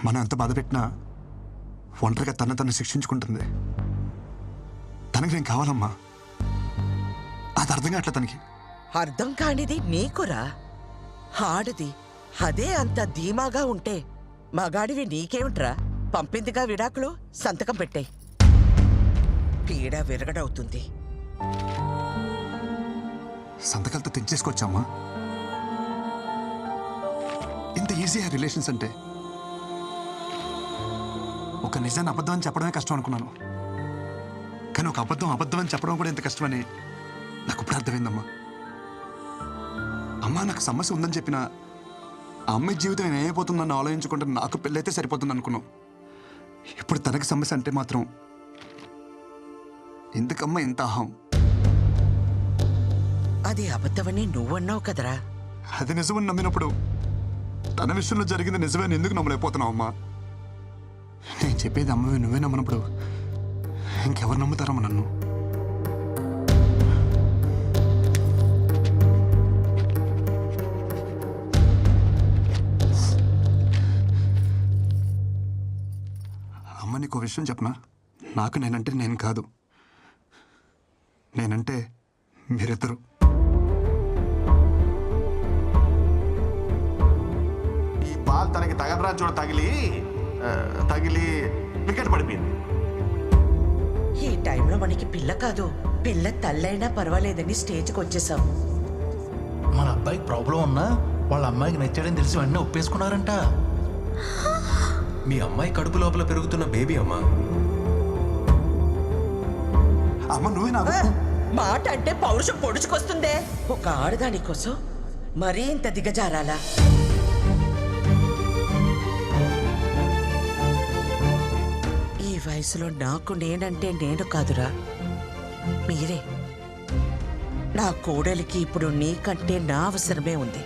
మనం ఎంత బాధ పెట్టినా ఒంటరిగా తను శిక్షించుకుంటుంది. తనకి నేను కావాలమ్మా. అది అర్థం కావట్లే తనకి. అర్థం కానిది నీకురా. ఆడది అదే అంత ధీమాగా ఉంటే మగాడివి నీకేమిట్రా? పంపిందిగా విడాకులు, సంతకం పెట్టాయి. పీడ విరగడవుతుంది. సంతకాలతో తెచ్చేసుకోవచ్చమ్మా. ఇంత ఈజీగా రిలేషన్స్ అంటే. ఒక నిజాన్ని అబద్ధం అని చెప్పడమే కష్టం అనుకున్నాను, కానీ ఒక అబద్ధం అని చెప్పడం కూడా ఎంత కష్టమని నాకు ఇప్పుడు అర్థమైందమ్మా. అమ్మా నాకు సమస్య ఉందని చెప్పినా ఆ అమ్మాయి జీవితం ఏమైపోతుందని ఆలోచించుకుంటే నాకు పెళ్ళైతే సరిపోతుంది అనుకున్నాం. ఇప్పుడు తనకి సమస్య అంటే మాత్రం ఎందుకమ్మా ఇంత అహం? అది అబద్ధమని నువ్వన్నావు కదరా. అది నిజమని నమ్మినప్పుడు తన విషయంలో జరిగింది నిజమని ఎందుకు నమ్మలేకపోతున్నావు అమ్మా? నేను చెప్పేది అమ్మవి నువ్వే నమ్మనప్పుడు ఇంకెవరు నమ్ముతారమ్మా నన్ను? అమ్మ నీకు విషయం చెప్పనా? నాకు నేనంటే నేను కాదు, నేనంటే మీరిద్దరు. ఈ బాల్ తనకి తగలరా చూడ తగిలి వికెట్ పడిపోయింది. ఈ టైంలో మనకి పిల్ల కాదు, పిల్ల తల్లైనా పర్వాలేదని స్టేజ్కి వచ్చేసాం. మన అబ్బాయికి ప్రాబ్లం ఉన్నా వాళ్ళ అమ్మాయికి నచ్చాడని తెలిసి వెంటనే ఒప్పేసుకున్నారంట. మీ అమ్మాయి కడుపు లోపల పెరుగుతున్న బేబీ అమ్మా. అమ్మ నువ్వే నాకు మాట అంటే పౌరుషం పొడుచుకొస్తుందే. ఒక ఆడదాని కోసం మరీ ఇంత దిగజారాలా? ఈ వయసులో నాకు నేనంటే నేను కాదురా, మీరే. నా కోడలికి ఇప్పుడు నీకంటే నా అవసరమే ఉంది.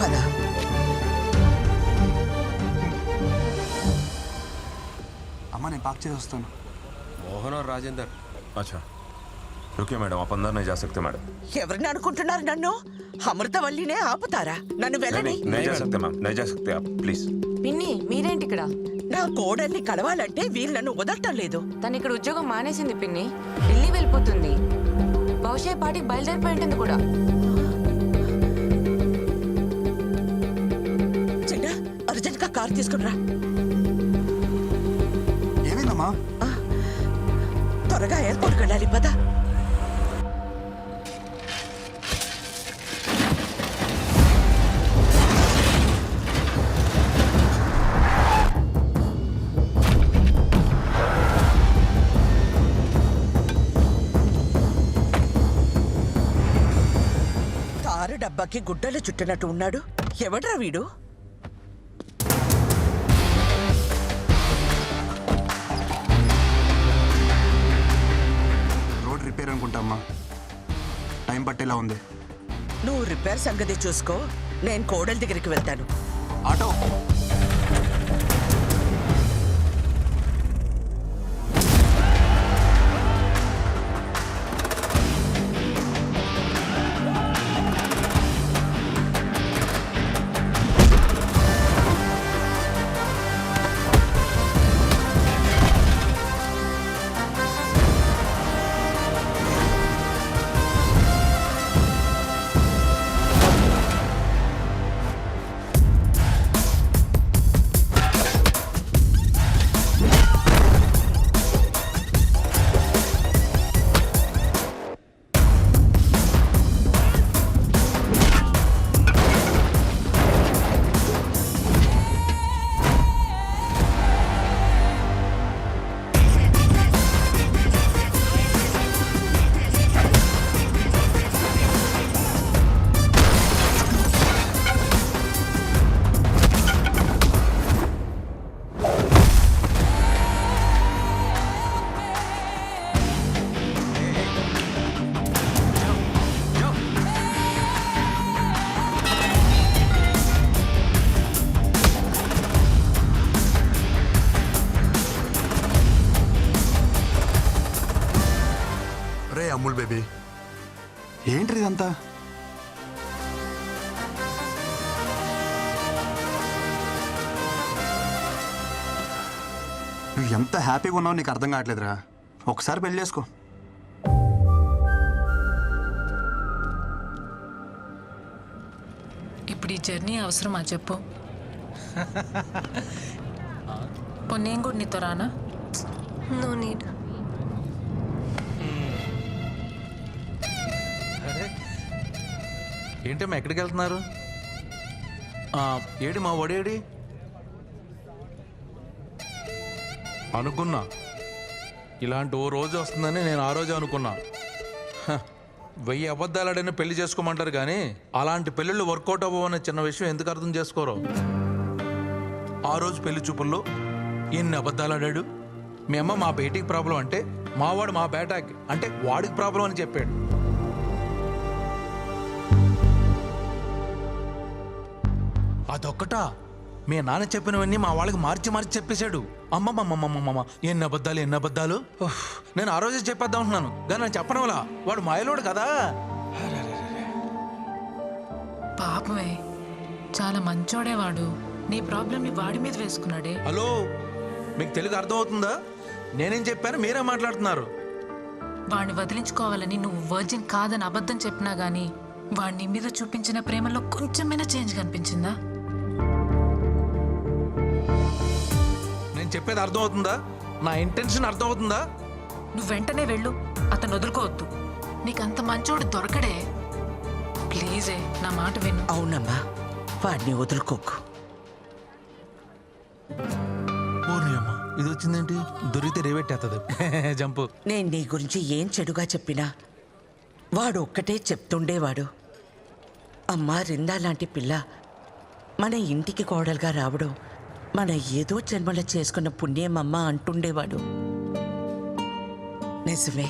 పద. అమ్మ నేను పాక్ చేసి వస్తాను. मोहन और राजेंद्र। अच्छा रुकिए मैडम, आप अंदर नहीं जा सकते मैडम। ఎవరిని అనుకుంటున్నారు నన్ను? అమృతవల్లినే ఆపుతారా? నన్ను వెళ్ళని. नहीं जा सकते मैम, नहीं जा सकते आप प्लीज। పిన్ని మీరేంటి ఇక్కడ? నా కోడల్ని కలవాలంటే వీళ్ళు నన్ను వదలటం లేదు. తను ఇక్కడ ఉద్యోగం మానేసింది పిన్ని, ఢిల్లీ వెళ్ళిపోతుంది. బహుశా ఈ పాటికి బయలుదేరిపోయి ఉంటుంది కూడా. చిన్న అర్జెంట్ గా కార్ తీసుకునిరా. ఏమైందమ్మా? త్వరగా ఎయిర్పోర్ట్కి వెళ్ళాలి, పద. కారు డబ్బాకి గుడ్డలు చుట్టినట్టు ఉన్నాడు. ఎవడ్రా వీడు? రోడ్ రిపేర్ అనుకుంటామ్మా, టైం పట్టేలా ఉంది. నువ్వు రిపేర్ సంగతి చూసుకో, నేను కోడలి దగ్గరికి వెళ్తాను. ఆటో నువ్వు ఎంత హ్యాపీగా ఉన్నావు నీకు అర్థం కావట్లేదురా. ఒకసారి పెళ్లి చేసుకో. ఇప్పుడు ఈ జర్నీ అవసరమా చెప్పు? నేను కూడా నీతో రానా? No need. ఏంటమ్మా ఎక్కడికి వెళ్తున్నారు? ఏడి మా వడేడి అనుకున్నా. ఇలాంటి ఓ రోజు వస్తుందని నేను ఆ రోజు అనుకున్నా. 1000 అబద్ధాలాడైనా పెళ్లి చేసుకోమంటారు కానీ అలాంటి పెళ్ళిళ్ళు వర్కౌట్ అవ్వవనే చిన్న విషయం ఎందుకు అర్థం చేసుకోరు? ఆ రోజు పెళ్లి చూపుల్లో ఎన్ని అబద్ధాలు ఆడాడు. మీ అమ్మ మా బేటీకి ప్రాబ్లం అంటే మావాడు మా బేటాకి అంటే వాడికి ప్రాబ్లం అని చెప్పాడు. అదొక్కటా మీ నాన్న చెప్పినవన్నీ మా వాళ్ళకి మార్చి మార్చి చెప్పేశాడు. అమ్మమ్మమ్మమ్మమ్మ ఎన్ని అబద్ధాలు. నేను ఆ రోజే చెప్పేద్దాం అంటున్నాను కానీ నేను చెప్పడం వల్ల వాడు మాయలోడు కదా. పాపమే, చాలా మంచోడేవాడు. నీ ప్రాబ్లమ్ని వాడి మీద వేసుకున్నాడే. హలో, మీకు తెలుగు అర్థమవుతుందా? నేనేం చెప్పాను మీరే మాట్లాడుతున్నారు. వాడిని వదిలించుకోవాలని నువ్వు వర్జిన్ కాదని అబద్ధం చెప్పినా గానీ వాడిని మీద చూపించిన ప్రేమలో కొంచెమైనా చేంజ్ కనిపించిందా? నేను చెప్పేది అర్థమవుతుందా? నా ఇంటెన్షన్ అర్థమవుతుందా? నువ్వు వెంటనే వెళ్ళు, అతను వదులుకోవద్దు. నీకంత మంచోడు దొరకడే. ప్లీజే నా మాట విను. అవునమ్మా, వాడిని వదులుకోకు. ఓర్ని అమ్మ, ఇది వచ్చిందేంటి? దొరికితే రేవెట్టేస్తుంది జంపు. నేను నీ గురించి ఏం చెడుగా చెప్పినా వాడు ఒక్కటే చెప్తుండేవాడు. అమ్మా రిందా లాంటి పిల్ల మన ఇంటికి కోడలుగా రావడం మన ఏదో జన్మలో చేసుకున్న పుణ్యమమ్మ అంటుండేవాడు. నిజమే,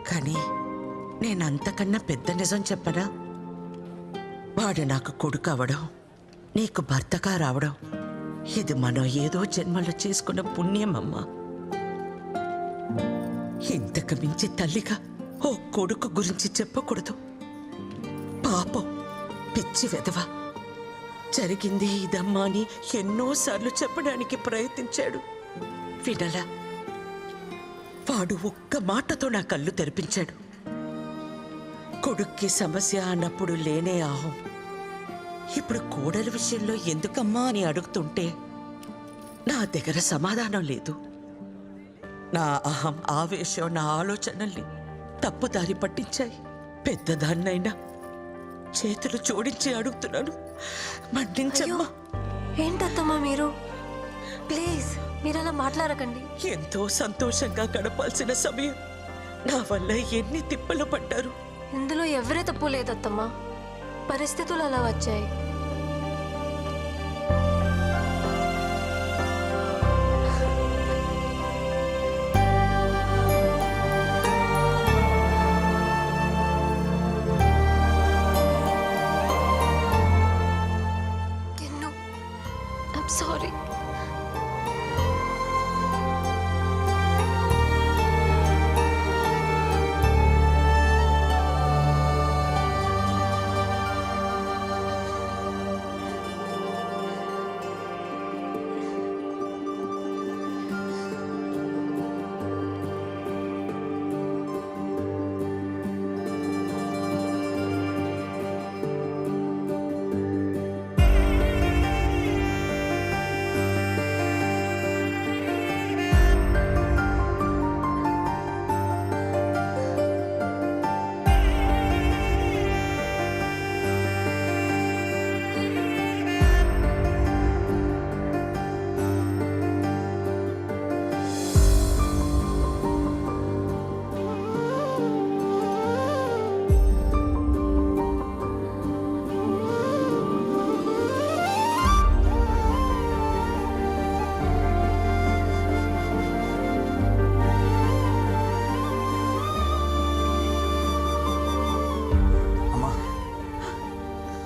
కానీ నేనంతకన్నా పెద్ద నిజం చెప్పనా? వాడు నాకు కొడుకు అవడం, నీకు భర్తగా రావడం ఇది మనం ఏదో జన్మలో చేసుకున్న పుణ్యమమ్మా. ఇంతకు మించి తల్లిగా ఓ కొడుకు గురించి చెప్పకూడదు. పాపం, పిచ్చి వెధవ. జరిగింది ఇదమ్మా అని ఎన్నోసార్లు చెప్పడానికి ప్రయత్నించాడు, వినలా. వాడు ఒక్క మాటతో నా కళ్ళు తెరిపించాడు. కొడుక్కి సమస్య అన్నప్పుడు లేనే ఆహం. ఇప్పుడు కోడలి విషయంలో ఎందుకమ్మా అని అడుగుతుంటే నా దగ్గర సమాధానం లేదు. నా అహం, ఆవేశం, నా ఆలోచనల్ని తప్పుదారి పట్టించాయి. పెద్దదాన్నైనా చేతులు జోడించి అడుగుతున్నాను, మన్నించమ్మా. ఏంటత్తమ్మా మీరు? ప్లీజ్ మీరు అలా మాట్లాడకండి. ఎంతో సంతోషంగా గడపాల్సిన సమయం నా వల్ల ఎన్ని తిప్పలు పడ్డారు. ఇందులో ఎవరే తప్పు లేదత్తమ్మా, పరిస్థితులు అలా వచ్చాయి. I'm sorry.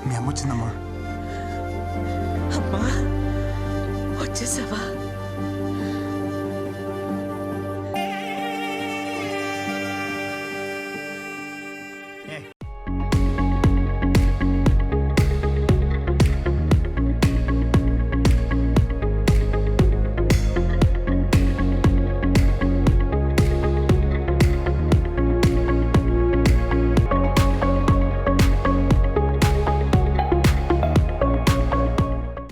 మీ అమ్మ వచ్చిందమ్మా. అమ్మా, వచ్చేసావా?